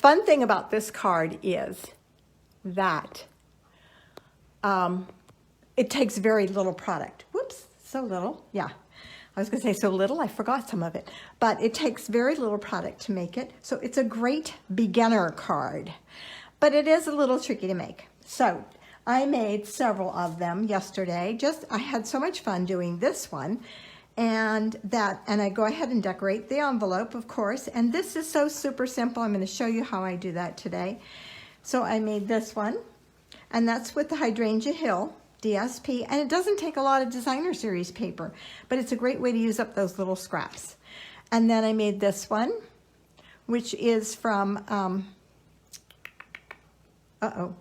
fun thing about this card is that it takes very little product. Whoops, so little. Yeah, I was going to say so little, I forgot some of it. But it takes very little product to make it. So it's a great beginner card. But it is a little tricky to make. So I made several of them yesterday. I had so much fun doing this one. And I go ahead and decorate the envelope, of course. And this is so super simple. I'm going to show you how I do that today. So I made this one. And that's with the Hydrangea Hill DSP, and it doesn't take a lot of designer series paper, but it's a great way to use up those little scraps. And then I made this one, which is from, the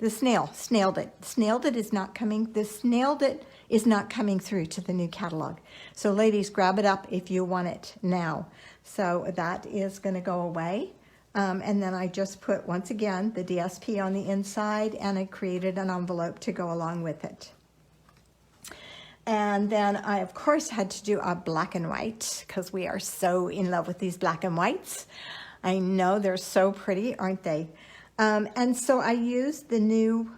Snailed It. Snailed It is not coming, the Snailed It is not coming through to the new catalog. So ladies, grab it up if you want it now. So that is gonna go away. And then I just put, once again, the DSP on the inside, and I created an envelope to go along with it. And then I, of course, had to do a black and white, because we are so in love with these black and whites. I know they're so pretty, aren't they? And so I used the new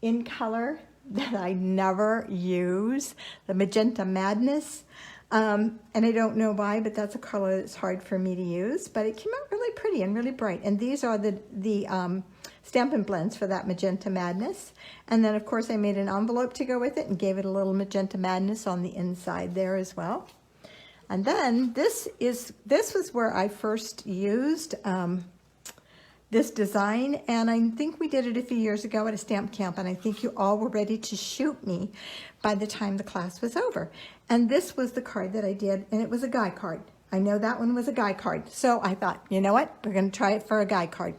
in color that I never use, the Magenta Madness. And I don't know why, but that's a color that's hard for me to use, but it came out really pretty and really bright. And these are the Stampin' Blends for that Magenta Madness. And then of course I made an envelope to go with it and gave it a little Magenta Madness on the inside there as well. And then this was where I first used this design, and I think we did it a few years ago at a stamp camp, and I think you all were ready to shoot me by the time the class was over. And this was the card that I did, and it was a guy card. I know that one was a guy card. So I thought, you know what? We're going to try it for a guy card.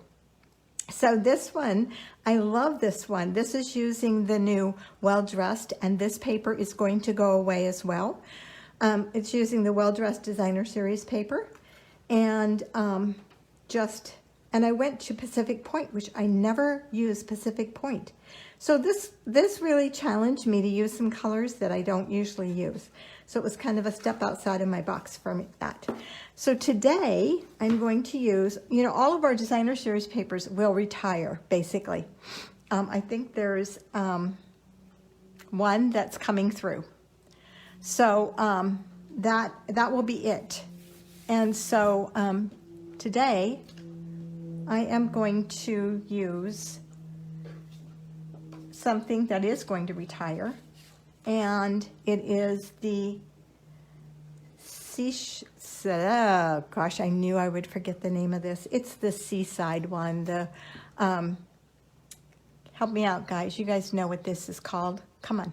So this one, I love this one. This is using the new Well Dressed, and this paper is going to go away as well. It's using the Well Dressed Designer Series paper, and and I went to Pacific Point, which I never use Pacific Point. So this really challenged me to use some colors that I don't usually use. So it was kind of a step outside of my box for that. So today I'm going to use, you know, all of our designer series papers will retire, basically. I think there's one that's coming through. So that will be it. And so today I am going to use something that is going to retire, and it is the gosh, I knew I would forget the name of this. It's the Seaside one. The help me out, guys. You guys know what this is called. Come on.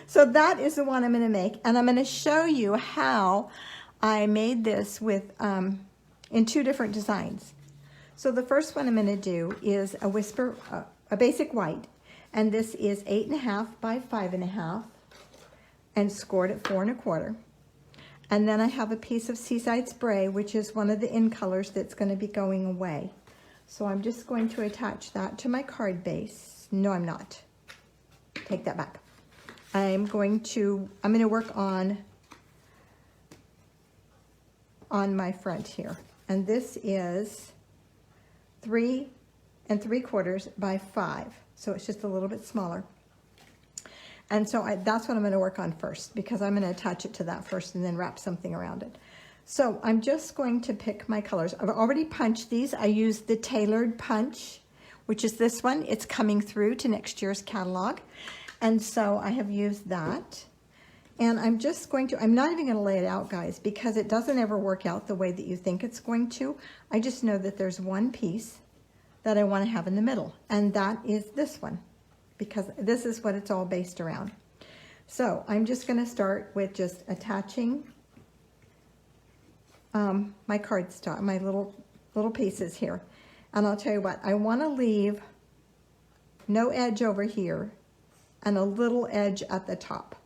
So that is the one I'm going to make, and I'm going to show you how I made this with in two different designs. So the first one I'm going to do is a Whisper, a basic white, and this is 8.5 by 5.5 and scored at 4 1/4. And then I have a piece of Seaside Spray, which is one of the in colors that's going to be going away. So I'm just going to attach that to my card base. No, I'm not. Take that back. I'm going to work on my front here. And this is 3 3/4 by 5. So it's just a little bit smaller. And so that's what I'm going to work on first, because I'm going to attach it to that first and then wrap something around it. So I'm just going to pick my colors. I've already punched these. I used the Tailored Punch, which is this one. It's coming through to next year's catalog. And so I have used that. And I'm just going to, I'm not even going to lay it out, guys, because it doesn't ever work out the way that you think it's going to. I just know that there's one piece that I want to have in the middle, and that is this one, because this is what it's all based around. So I'm just going to start with just attaching my cardstock, my little pieces here. And I'll tell you what, I want to leave no edge over here and a little edge at the top.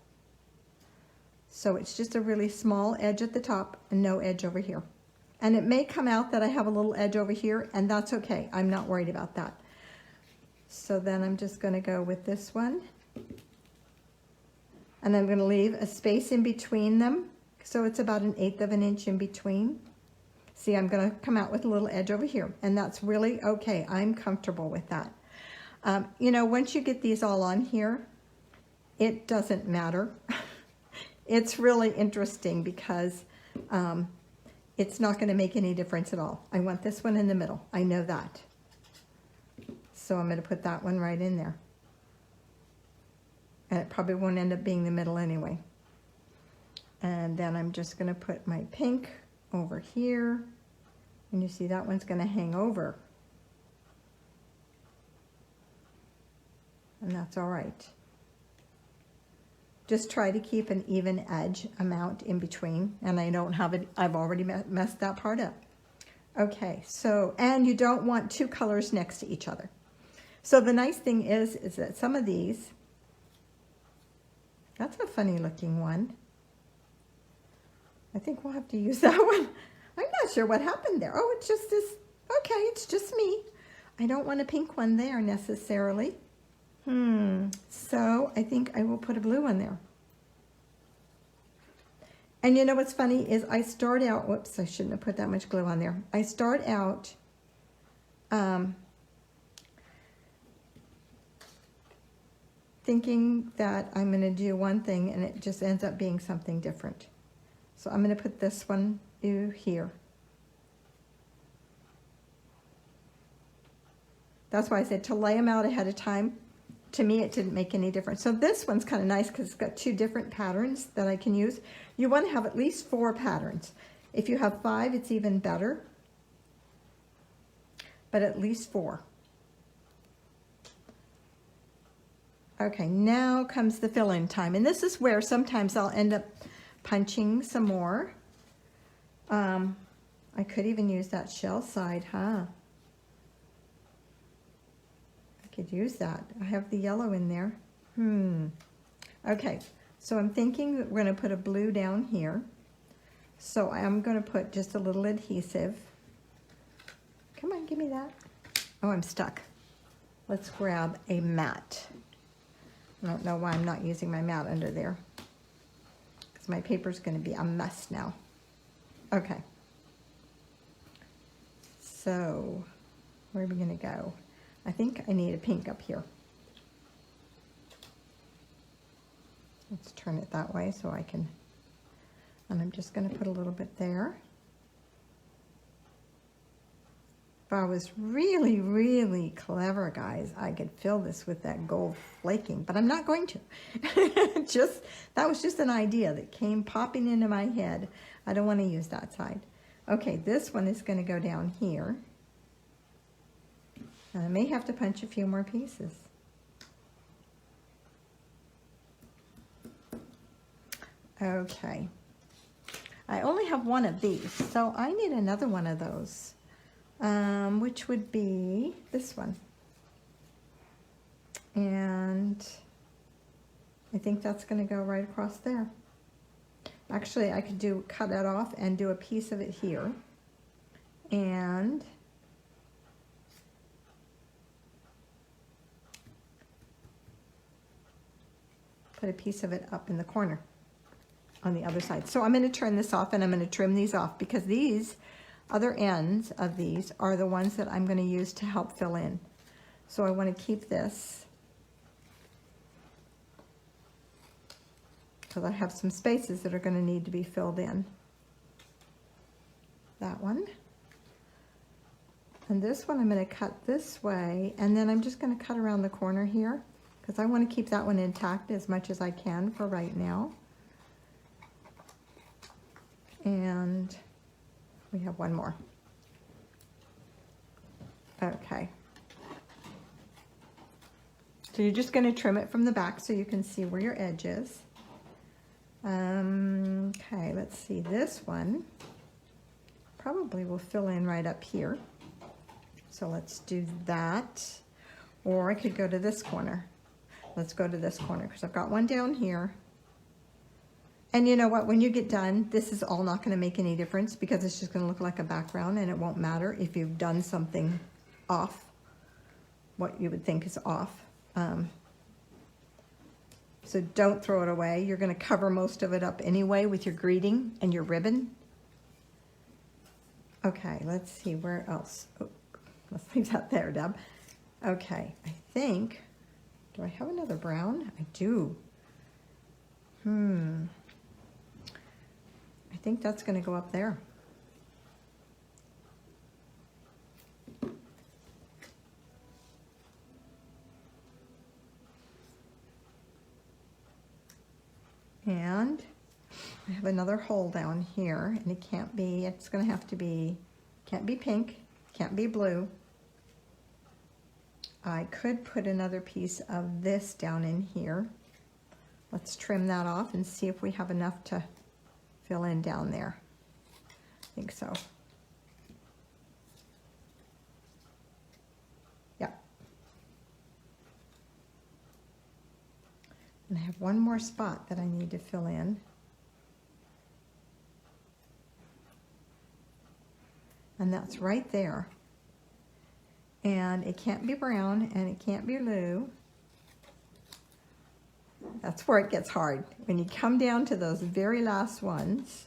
So it's just a really small edge at the top and no edge over here. And it may come out that I have a little edge over here, and that's okay. I'm not worried about that. So then I'm just going to go with this one. And I'm going to leave a space in between them. So it's about 1/8 of an inch in between. See, I'm going to come out with a little edge over here, and that's really okay. I'm comfortable with that. You know, once you get these all on here, it doesn't matter. It's really interesting because it's not going to make any difference at all. I want this one in the middle. I know that. So I'm going to put that one right in there. And it probably won't end up being the middle anyway. And then I'm just going to put my pink over here. And you see that one's going to hang over. And that's all right. Just try to keep an even edge amount in between. And I don't have it, I've already messed that part up. Okay, so, and you don't want two colors next to each other. So the nice thing is that some of these, that's a funny looking one. I think we'll have to use that one. I'm not sure what happened there. Oh, it's just this, okay, it's just me. I don't want a pink one there necessarily. So I think I will put a blue one there. And you know what's funny is I start out, whoops, I shouldn't have put that much glue on there. I start out thinking that I'm going to do one thing and it just ends up being something different. So I'm going to put this one here. That's why I said to lay them out ahead of time. To me, it didn't make any difference. So this one's kind of nice because it's got two different patterns that I can use. You want to have at least 4 patterns. If you have 5, it's even better. But at least 4. Okay, now comes the fill-in time. And this is where sometimes I'll end up punching some more. I could even use that shell side, huh? I could use that. I have the yellow in there. Okay, so I'm thinking that we're going to put a blue down here. So I'm going to put just a little adhesive. Come on, give me that. Oh, I'm stuck. Let's grab a mat. I don't know why I'm not using my mat under there, because my paper's going to be a mess now. Okay. So where are we going to go? I think I need a pink up here. Let's turn it that way so I can, and I'm just going to put a little bit there. If I was really, really clever, guys, I could fill this with that gold flaking, but I'm not going to. That was just an idea that came popping into my head. I don't want to use that side. Okay, this one is going to go down here. And I may have to punch a few more pieces. Okay. I only have one of these, so I need another one of those. Which would be this one. And I think that's going to go right across there. Actually, I could cut that off and do a piece of it here. And put a piece of it up in the corner on the other side. So I'm going to turn this off and I'm going to trim these off because these other ends of these are the ones that I'm going to use to help fill in. So I want to keep this because I have some spaces that are going to need to be filled in. That one. And this one I'm going to cut this way, and then I'm just going to cut around the corner here because I want to keep that one intact as much as I can for right now. And we have one more. Okay. So you're just going to trim it from the back so you can see where your edge is. Okay, let's see. This one probably will fill in right up here. So let's do that. Or I could go to this corner. Let's go to this corner because I've got one down here. And you know what, when you get done, this is all not going to make any difference because it's just going to look like a background and it won't matter if you've done something off, what you would think is off. So don't throw it away. You're going to cover most of it up anyway with your greeting and your ribbon. Okay, let's see, where else? Oh, let's leave that there, Deb. Okay, I think, do I have another brown? I do. I think that's going to go up there. And I have another hole down here, and it can't be, it's going to have to be, can't be pink, can't be blue. I could put another piece of this down in here. Let's trim that off and see if we have enough to fill in down there. I think so. Yep. And I have one more spot that I need to fill in. And that's right there. And it can't be brown and it can't be blue. That's where it gets hard. When you come down to those very last ones,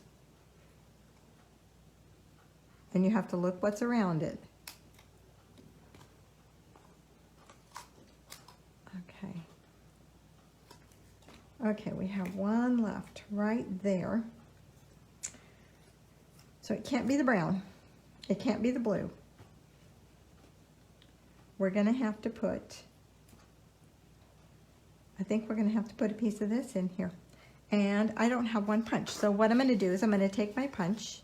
and you have to look what's around it. Okay. Okay, we have one left right there. So it can't be the brown. It can't be the blue. We're going to have to put, I think we're going to have to put a piece of this in here. And I don't have one punch. So what I'm going to do is I'm going to take my punch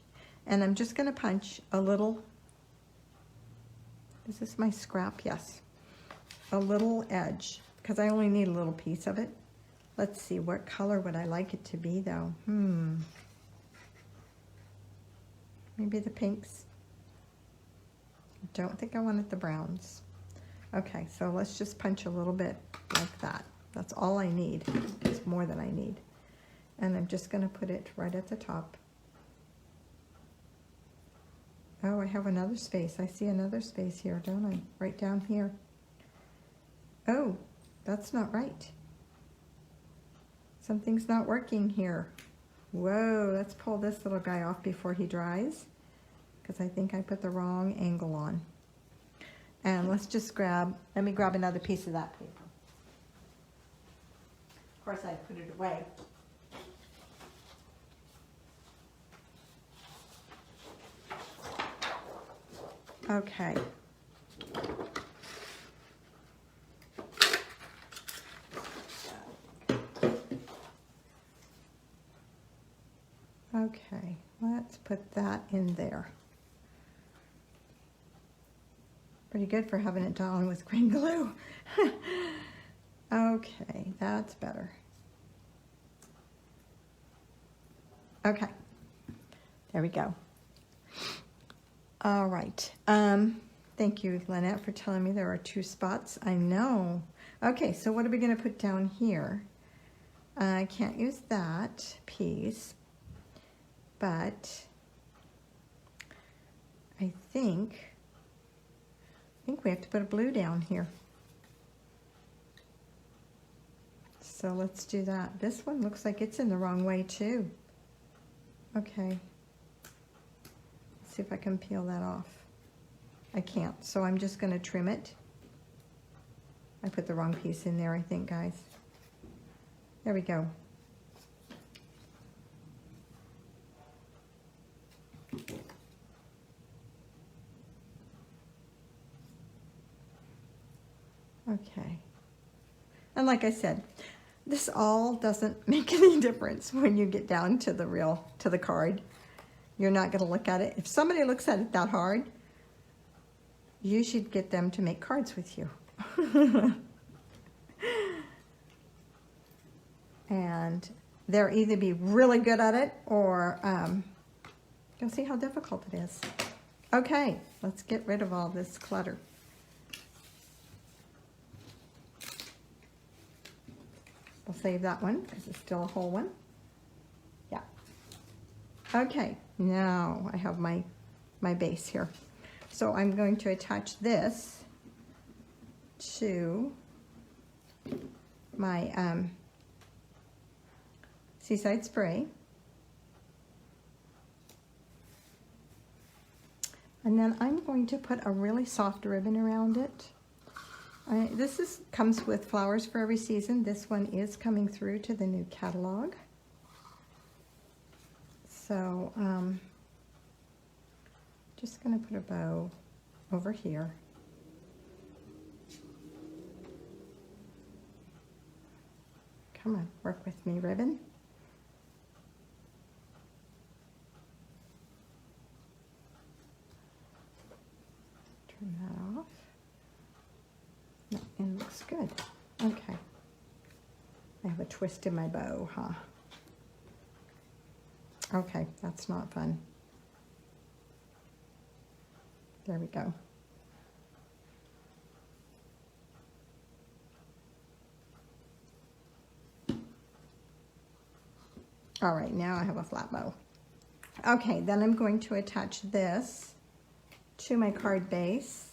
and I'm just going to punch a little, is this my scrap? Yes. A little edge, because I only need a little piece of it. Let's see, what color would I like it to be though? Maybe the pinks. Don't think I wanted the browns. Okay, so let's just punch a little bit like that. That's all I need. It's more than I need. And I'm just going to put it right at the top. Oh, I have another space. I see another space here, don't I? Right down here. Oh, that's not right. Something's not working here. Whoa, let's pull this little guy off before he dries, because I think I put the wrong angle on. And let's just grab, let me grab another piece of that paper. Of course, I put it away. Okay. Okay, let's put that in there. Pretty good for having it down with green glue. Okay, that's better. Okay, there we go. All right. Thank you, Lynette, for telling me there are 2 spots. I know. Okay, so what are we going to put down here? I can't use that piece, but I think we have to put a blue down here. So let's do that. This one looks like it's in the wrong way too. Okay. Let's see if I can peel that off. I can't, so I'm just going to trim it. I put the wrong piece in there, I think, guys. There we go. Okay. And like I said, this all doesn't make any difference when you get down to the card. You're not going to look at it. If somebody looks at it that hard, you should get them to make cards with you. And they'll either be really good at it or you'll see how difficult it is. Okay, let's get rid of all this clutter. We'll save that one because it's still a whole one. Yeah. Okay, now I have my base here. So I'm going to attach this to my Seaside Spray. And then I'm going to put a really soft ribbon around it. This comes with Flowers for Every Season. This one is coming through to the new catalog. So just going to put a bow over here. Come on, work with me, ribbon. Turn that off. No, and looks good. Okay. I have a twist in my bow, huh? Okay, that's not fun. There we go. All right, now I have a flat bow. Okay, then I'm going to attach this to my card base.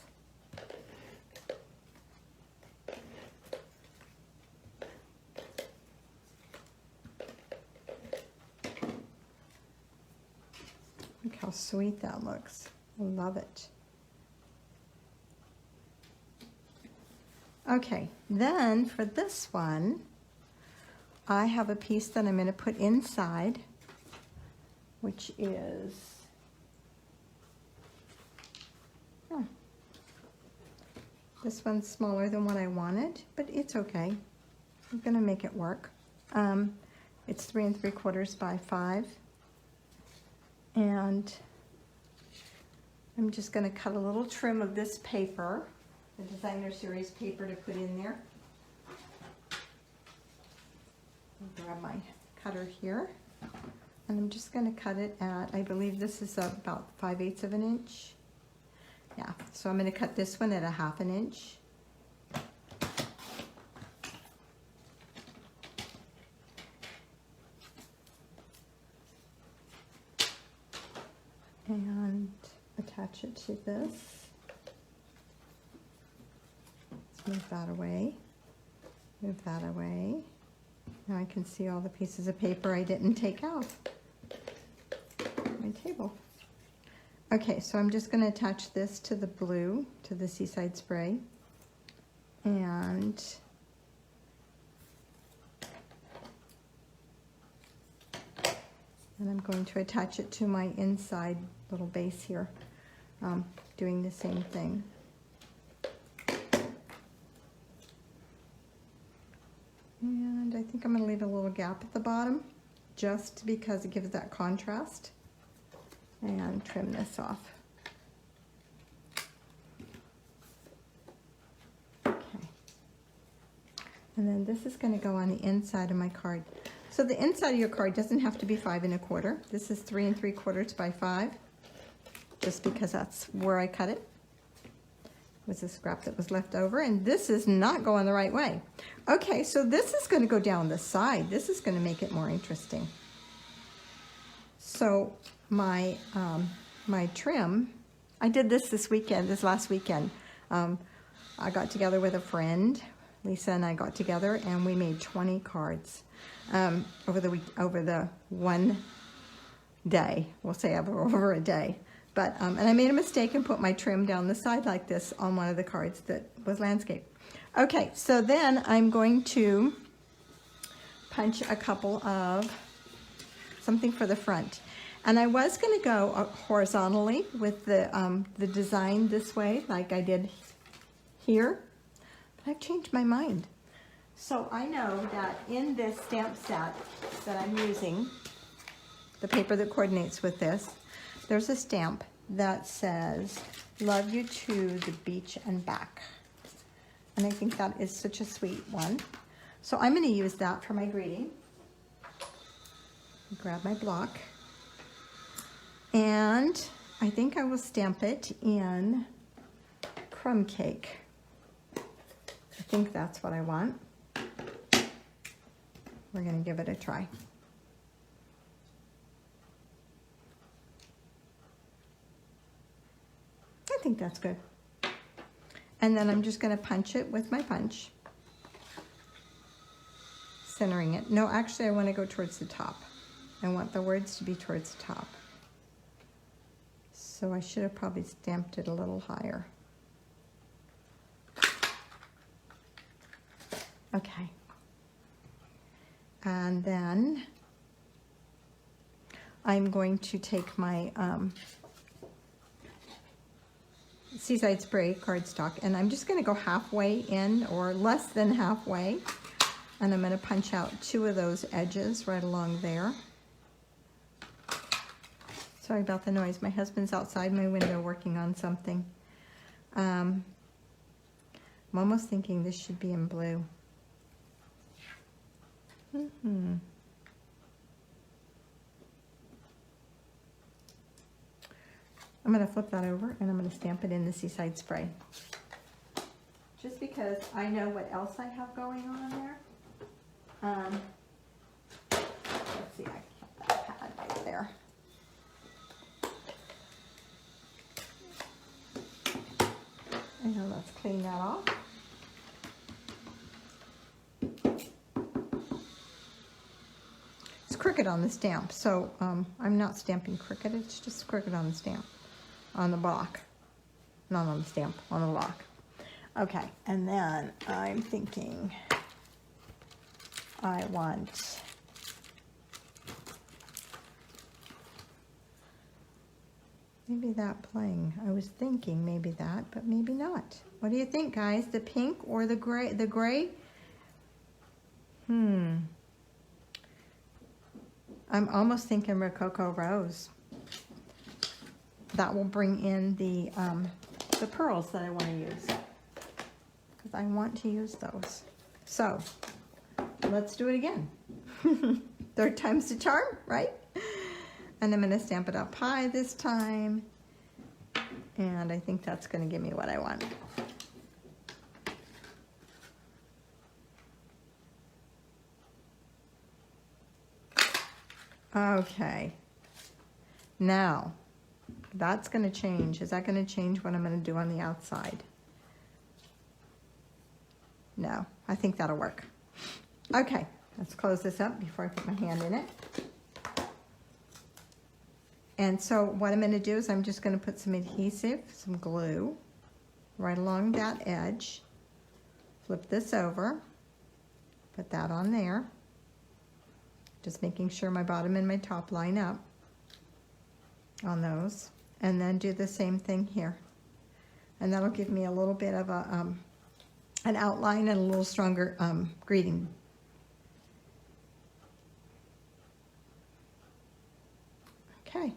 Look how sweet that looks. I love it. Okay, then for this one, I have a piece that I'm going to put inside, which is, this one's smaller than what I wanted, but it's okay. I'm going to make it work. It's 3 3/4 by 5. And I'm just going to cut a little trim of this paper, the Designer Series paper, to put in there. I'll grab my cutter here, and I'm just going to cut it at, I believe this is about 5/8 of an inch. Yeah, so I'm going to cut this one at 1/2 inch. And attach it to this. Let's move that away. Move that away. Now I can see all the pieces of paper I didn't take out my table. Okay, so I'm just going to attach this to the blue, to the Seaside Spray. And I'm going to attach it to my inside little base here, doing the same thing. And I think I'm going to leave a little gap at the bottom, just because it gives that contrast. And trim this off. Okay. And then this is going to go on the inside of my card. So the inside of your card doesn't have to be 5 1/4. This is 3 3/4 by 5, just because that's where I cut it. It was a scrap that was left over, and this is not going the right way. Okay, so this is going to go down the side. This is going to make it more interesting. So my my trim, I did this last weekend. I got together with a friend. Lisa and I got together, and we made 20 cards over the one day. We'll say over a day. But and I made a mistake and put my trim down the side like this on one of the cards that was landscape. Okay, so then I'm going to punch a couple of something for the front. And I was going to go horizontally with the design this way, like I did here, but I've changed my mind. So I know that in this stamp set that I'm using, the paper that coordinates with this, there's a stamp that says, "Love you to the beach and back." And I think that is such a sweet one. So I'm going to use that for my greeting. Grab my block. And I think I will stamp it in crumb cake. I think that's what I want. We're going to give it a try. I think that's good. And then I'm just going to punch it with my punch, centering it. No, actually I want to go towards the top. I want the words to be towards the top. So I should have probably stamped it a little higher. Okay. And then I'm going to take my Seaside Spray cardstock, and I'm just going to go halfway in, or less than halfway, and I'm going to punch out 2 of those edges right along there. Sorry about the noise. My husband's outside my window working on something. I'm almost thinking this should be in blue. I'm going to flip that over and I'm going to stamp it in the Seaside Spray. Just because I know what else I have going on there. Let's see, I kept that pad right there. And now let's clean that off. It's crooked on the stamp, so I'm not stamping crooked, it's just crooked on the stamp, on the block. Not on the stamp, on the block. Okay, and then I'm thinking I want maybe that playing. I was thinking maybe that, but maybe not. What do you think, guys? The pink or the gray? The gray? I'm almost thinking Rococo Rose. That will bring in the pearls that I want to use, because I want to use those. So let's do it again. 3rd time's the charm, right? And I'm going to stamp it up high this time, and I think that's going to give me what I want. Okay, now that's going to change. Is that going to change what I'm going to do on the outside? No, I think that'll work. Okay, let's close this up before I put my hand in it. And so what I'm going to do is I'm just going to put some adhesive, some glue, right along that edge. Flip this over, put that on there. Just making sure my bottom and my top line up on those. And then do the same thing here. And that'll give me a little bit of a, an outline and a little stronger greeting. Okay.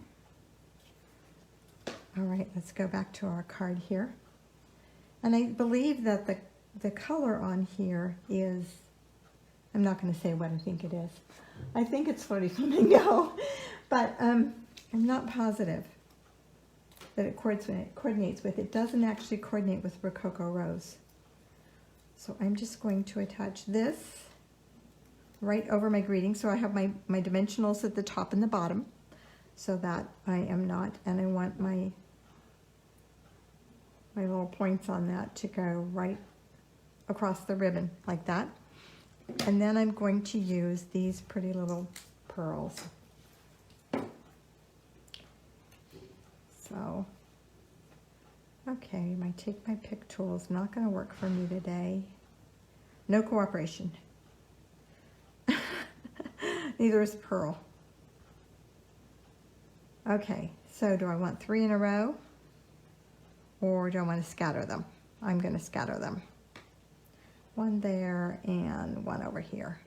All right, let's go back to our card here. And I believe that the color on here is, I'm not going to say what I think it is. I think it's Flirty Flamingo, but I'm not positive that it coordinates with. It doesn't actually coordinate with Rococo Rose. So I'm just going to attach this right over my greeting. So I have my dimensionals at the top and the bottom, so that I am not, and I want my little points on that to go right across the ribbon like that. And then I'm going to use these pretty little pearls. So, okay, my take my pick tool is not going to work for me today. No cooperation. Neither is pearl. Okay, so do I want 3 in a row, or do I want to scatter them? I'm going to scatter them. 1 there and 1 over here.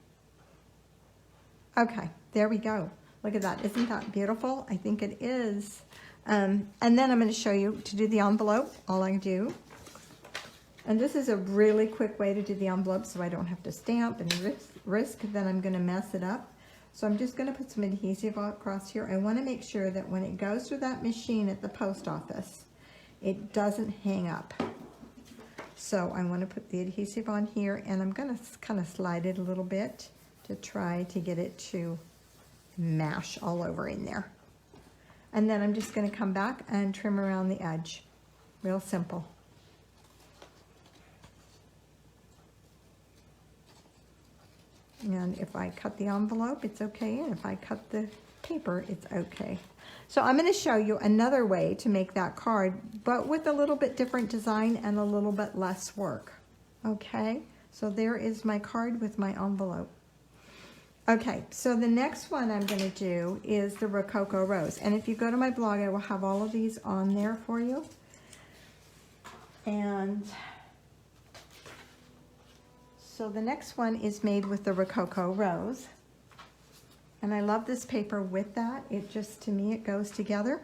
Okay, there we go. Look at that. Isn't that beautiful? I think it is. And then I'm going to show you to do the envelope. All I do, and this is a really quick way to do the envelope so I don't have to stamp and risk that I'm going to mess it up. So I'm just going to put some adhesive across here. I want to make sure that when it goes through that machine at the post office, it doesn't hang up. So I want to put the adhesive on here, and I'm going to kind of slide it a little bit to try to get it to mash all over in there. And then I'm just going to come back and trim around the edge. Real simple. And if I cut the envelope, it's okay. And if I cut the paper, it's okay. So I'm going to show you another way to make that card, but with a little bit different design and a little bit less work. Okay, so there is my card with my envelope. Okay, so the next one I'm going to do is the Rococo Rose. And if you go to my blog, I will have all of these on there for you. And so the next one is made with the Rococo Rose. And I love this paper with that. It just, to me, it goes together.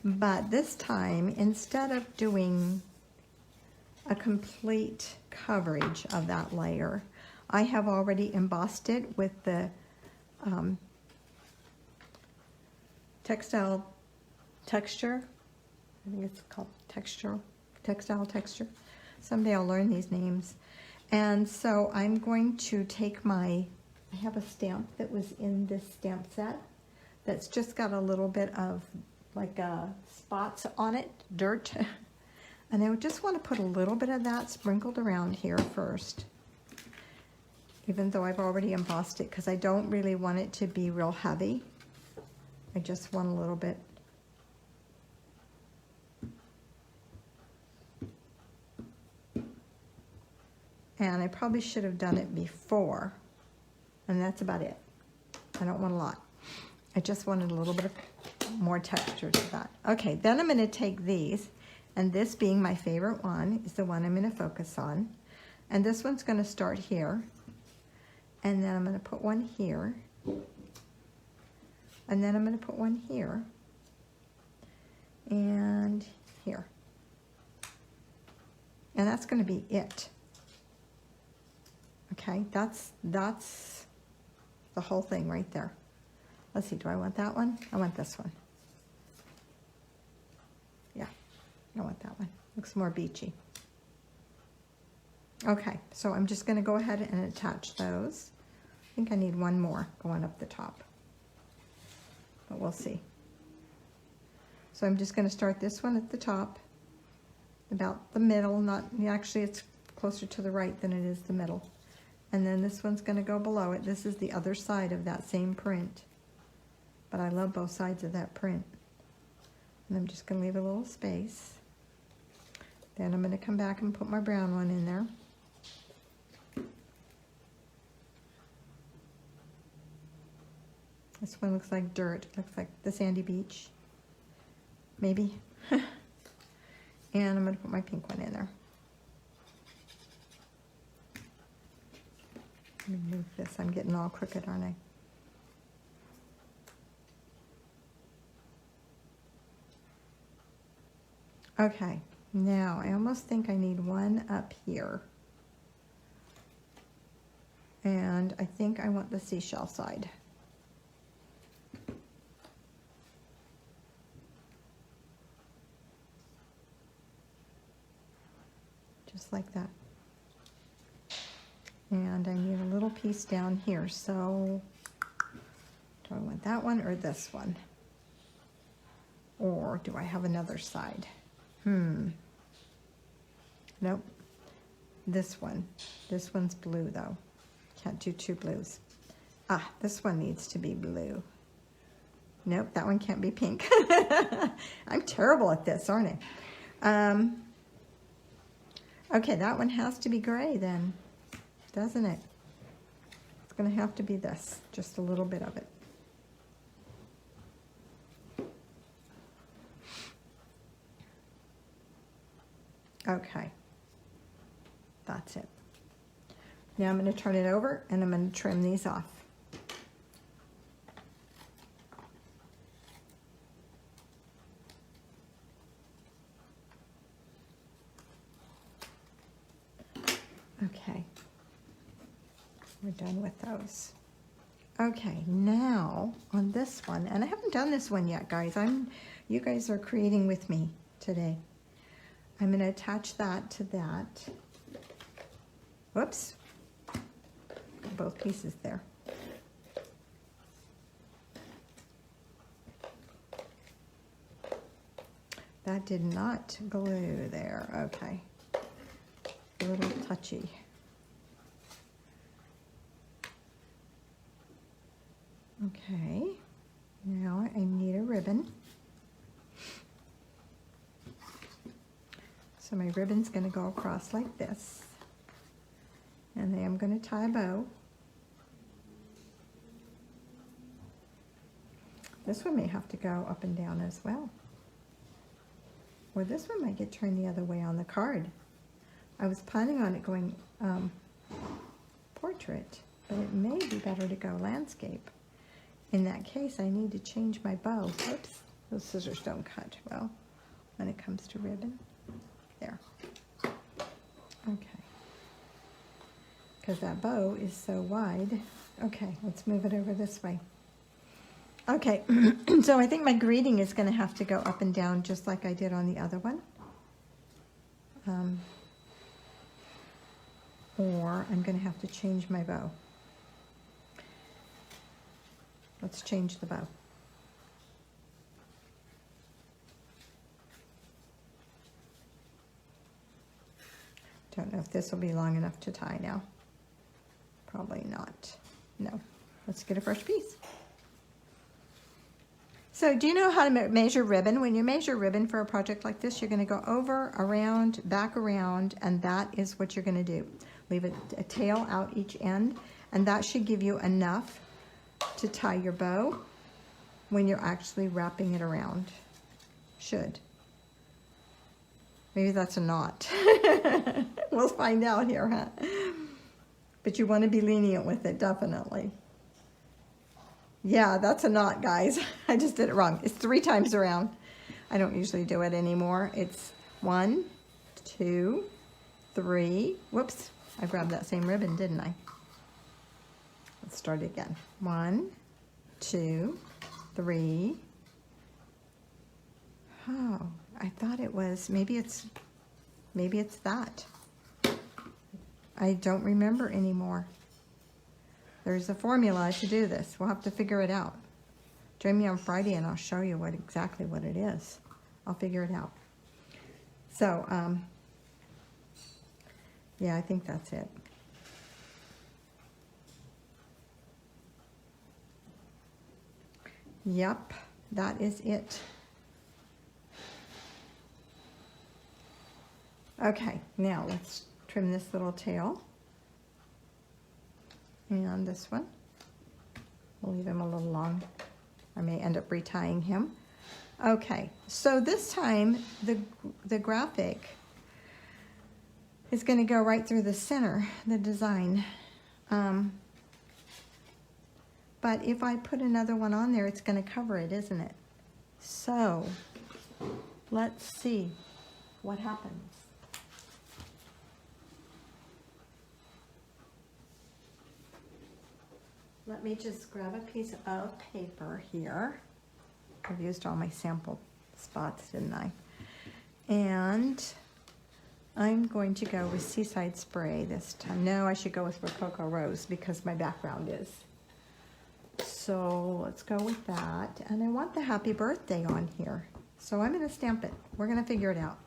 But this time, instead of doing a complete coverage of that layer, I have already embossed it with the textile texture. I think it's called textile texture. Someday I'll learn these names. And so I'm going to take I have a stamp that was in this stamp set that's just got a little bit of like spots on it, dirt. And I just want to put a little bit of that sprinkled around here first, even though I've already embossed it, because I don't really want it to be real heavy. I just want a little bit. And I probably should have done it before. And that's about it. I don't want a lot. I just wanted a little bit of more texture to that. Okay, then I'm going to take these, and this being my favorite one is the one I'm going to focus on. And this one's going to start here. And then I'm going to put one here. And then I'm going to put one here. And here. And that's going to be it. Okay, that's the whole thing right there. Let's see, do I want that one? I want this one. Yeah, I want that one. Looks more beachy. Okay, so I'm just going to go ahead and attach those. I think I need one more going up the top, but we'll see. So I'm just going to start this one at the top, about the middle, actually it's closer to the right than it is the middle. And then this one's going to go below it. This is the other side of that same print. But I love both sides of that print. And I'm just going to leave a little space. Then I'm going to come back and put my brown one in there. This one looks like dirt. Looks like the sandy beach. Maybe. And I'm going to put my pink one in there. Let me move this. I'm getting all crooked, aren't I? Okay, now I almost think I need one up here. And I think I want the seashell side. Just like that. And I need a little piece down here, so do I want that one or this one? Or do I have another side? Nope. This one. This one's blue though. Can't do two blues. Ah, this one needs to be blue. Nope, that one can't be pink. I'm terrible at this, aren't I? Okay, that one has to be gray then, doesn't it? It's going to have to be this, just a little bit of it. Okay, that's it. Now I'm going to turn it over and I'm going to trim these off. Okay, we're done with those. Okay, now on this one, and I haven't done this one yet, guys. You guys are creating with me today. I'm going to attach that to that. Whoops, got both pieces there. That did not glue there. Okay. A little touchy. Okay, now I need a ribbon. So my ribbon's going to go across like this. And then I'm going to tie a bow. This one may have to go up and down as well. Or this one might get turned the other way on the card. I was planning on it going portrait, but it may be better to go landscape. In that case, I need to change my bow. Whoops, those scissors don't cut well when it comes to ribbon. There. Okay. Because that bow is so wide. Okay, let's move it over this way. Okay, so I think my greeting is going to have to go up and down just like I did on the other one. Or I'm going to have to change my bow. Let's change the bow. Don't know if this will be long enough to tie now. Probably not. No. Let's get a fresh piece. So do you know how to measure ribbon? When you measure ribbon for a project like this, you're going to go over, around, back around, and that is what you're going to do. Leave a tail out each end, and that should give you enough to tie your bow when you're actually wrapping it around. Should. Maybe that's a knot. We'll find out here, huh? But you want to be lenient with it, definitely. Yeah, that's a knot, guys. I just did it wrong. It's 3 times around. I don't usually do it anymore. It's 1, 2, 3. Whoops, I grabbed that same ribbon, didn't I? Let's start again. 1, 2, 3. Oh, I thought it was, maybe it's that. I don't remember anymore. There's a formula to do this. We'll have to figure it out. Join me on Friday and I'll show you exactly what it is. I'll figure it out. So, yeah, I think that's it. Yep, that is it. Okay, now let's trim this little tail. And this one. We'll leave him a little long. I may end up retying him. Okay, so this time the graphic is going to go right through the center, the design. But if I put another one on there, it's going to cover it, isn't it? So let's see what happens. Let me just grab a piece of paper here. I've used all my sample spots, didn't I? And I'm going to go with Seaside Spray this time. No, I should go with Rococo Rose because my background is. So let's go with that. And I want the happy birthday on here. So I'm going to stamp it. We're going to figure it out.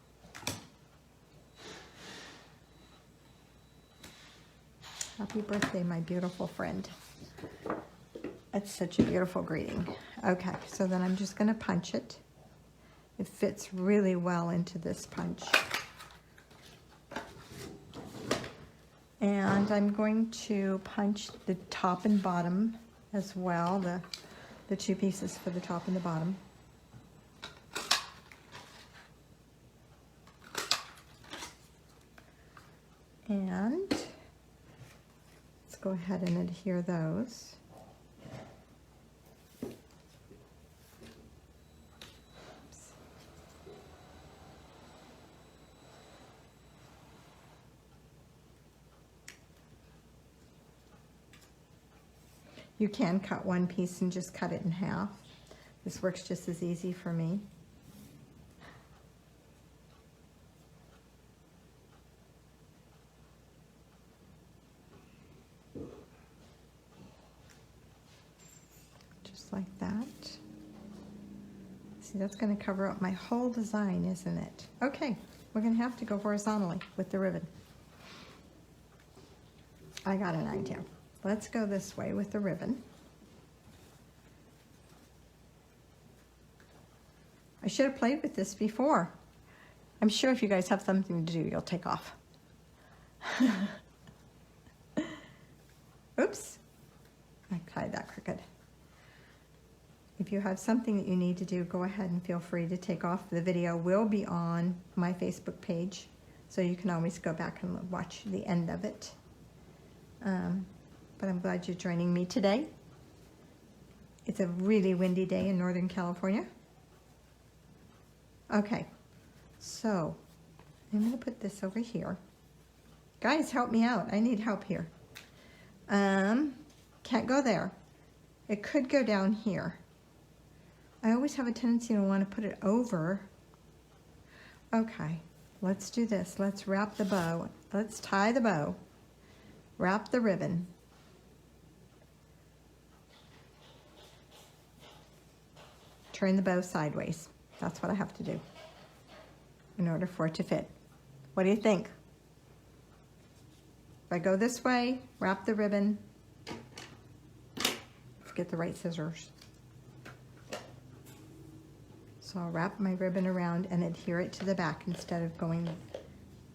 Happy birthday, my beautiful friend. That's such a beautiful greeting. Okay, so then I'm just going to punch it. It fits really well into this punch. And I'm going to punch the top and bottom as well, the 2 pieces for the top and the bottom. And let's go ahead and adhere those. You can cut one piece and just cut it in half. This works just as easy for me. Just like that. See, that's going to cover up my whole design, isn't it? Okay, we're going to have to go horizontally with the ribbon. I got an idea. Let's go this way with the ribbon. should have played with this before. I'm sure if you guys have something to do, you'll take off. Oops, I tied that crooked. If you have something that you need to do, go ahead and feel free to take off. The video will be on my Facebook page, so you can always go back and watch the end of it. But I'm glad you're joining me today. It's a really windy day in Northern California. Okay, so I'm going to put this over here. Guys, help me out. I need help here. Can't go there. It could go down here. I always have a tendency to want to put it over. Okay, let's do this. Let's wrap the bow. Let's tie the bow. Wrap the ribbon. Turn the bow sideways. That's what I have to do in order for it to fit. What do you think? If I go this way, wrap the ribbon. Let's get the right scissors. So I'll wrap my ribbon around and adhere it to the back instead of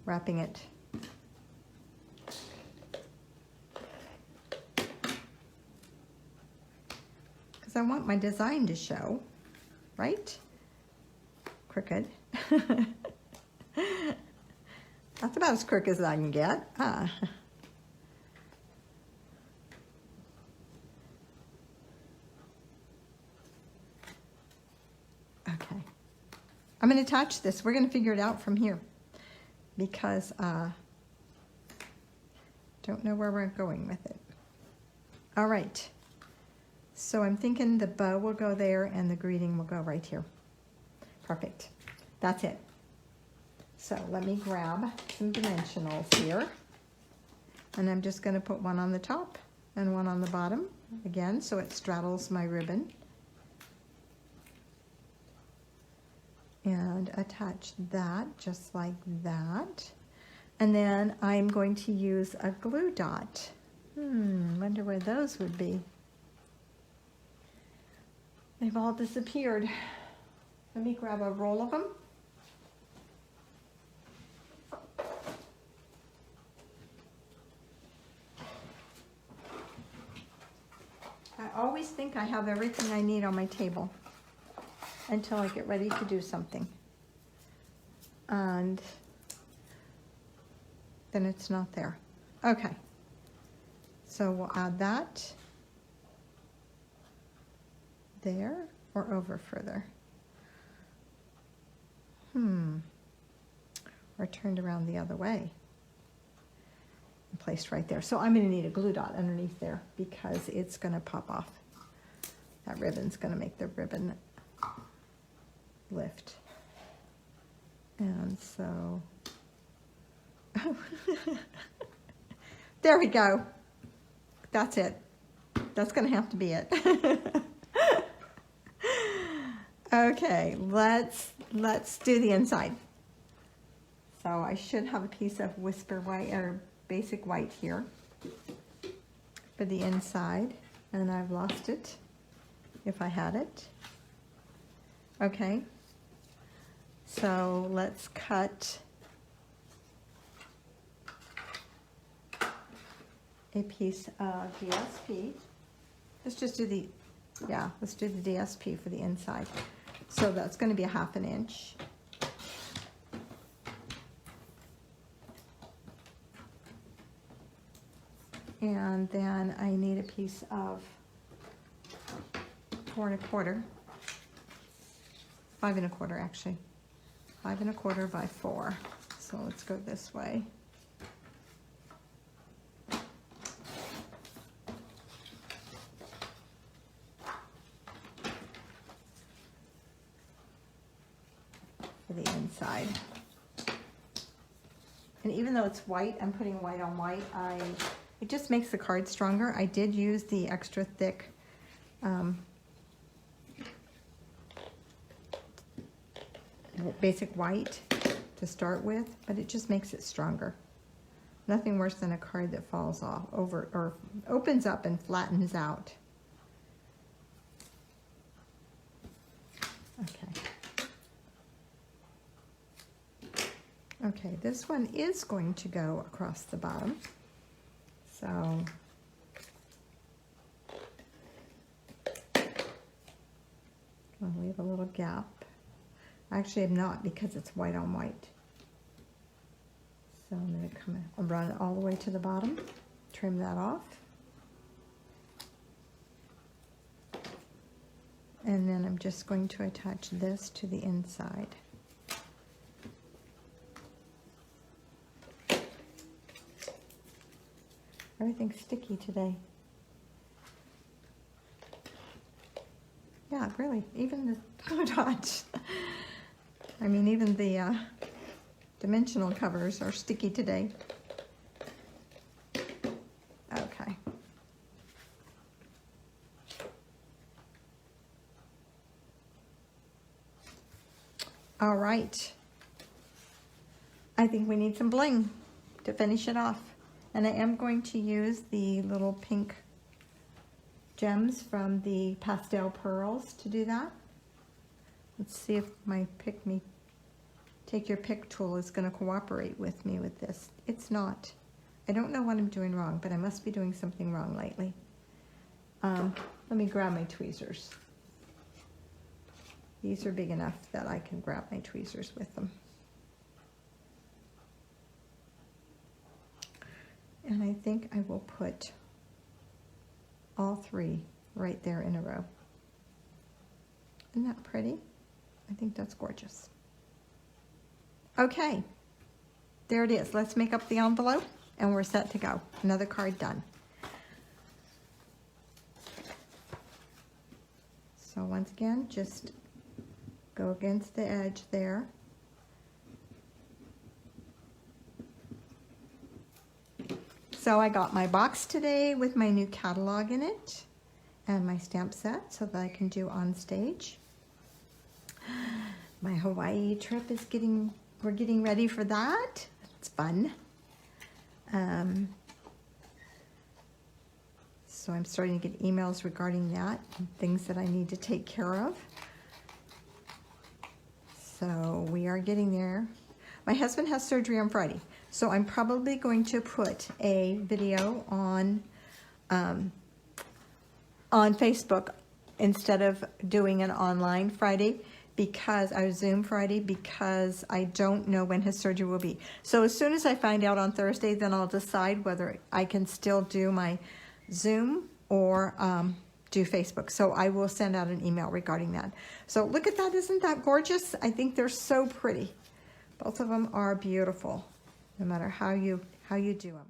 wrapping it. Because I want my design to show, right? Crooked. That's about as crooked as I can get. Okay. I'm going to attach this. We're going to figure it out from here because don't know where we're going with it. All right. So I'm thinking the bow will go there and the greeting will go right here. Perfect. That's it. So let me grab some dimensionals here. And I'm just going to put one on the top and one on the bottom again so it straddles my ribbon. And attach that just like that. And then I'm going to use a glue dot. Wonder where those would be. They've all disappeared. Let me grab a roll of them. I always think I have everything I need on my table until I get ready to do something. And then it's not there. Okay. So we'll add that there or over further. Or turned around the other way and placed right there. So I'm going to need a glue dot underneath there because it's going to pop off. That ribbon's going to make the ribbon lift. And so there we go. That's it. That's going to have to be it. Okay, let's do the inside. So I should have a piece of Whisper White or Basic White here for the inside, and I've lost it if I had it. Okay, so let's cut a piece of DSP. Let's just do the, let's do the DSP for the inside. So that's going to be a 1/2 inch. And then I need a piece of 4 1/4, 5 1/4 actually, 5 1/4 by 4. So let's go this way. For the inside. And even though it's white, I'm putting white on white, it just makes the card stronger. I did use the extra thick Basic White to start with, but it just makes it stronger. Nothing worse than a card that falls off over or opens up and flattens out. Okay. Okay, this one is going to go across the bottom. So I'll leave a little gap. Actually, I'm not, because it's white on white. So I'm going to come in, I'll run it all the way to the bottom, trim that off. And then I'm just going to attach this to the inside. Everything's sticky today. Yeah, really, even the glue dots. I mean, even the dimensional covers are sticky today. Okay. All right. I think we need some bling to finish it off. And I am going to use the little pink gems from the Pastel Pearls to do that. Let's see if my take your pick tool is going to cooperate with me with this. It's not. I don't know what I'm doing wrong, but I must be doing something wrong lately. Let me grab my tweezers. These are big enough that I can grab my tweezers with them. And I think I will put all three right there in a row. Isn't that pretty? I think that's gorgeous. Okay, there it is. Let's make up the envelope and we're set to go. Another card done. So once again, just go against the edge there. So I got my box today with my new catalog in it and my stamp set so that I can do on stage. My Hawaii trip is we're getting ready for that. It's fun. So I'm starting to get emails regarding that and things that I need to take care of. So we are getting there. My husband has surgery on Friday, so I'm probably going to put a video on Facebook instead of doing an online Friday, because I Zoom Friday, because I don't know when his surgery will be. So as soon as I find out on Thursday, then I'll decide whether I can still do my Zoom or do Facebook. So I will send out an email regarding that. So look at that, isn't that gorgeous? I think they're so pretty. Both of them are beautiful, no matter how you do them.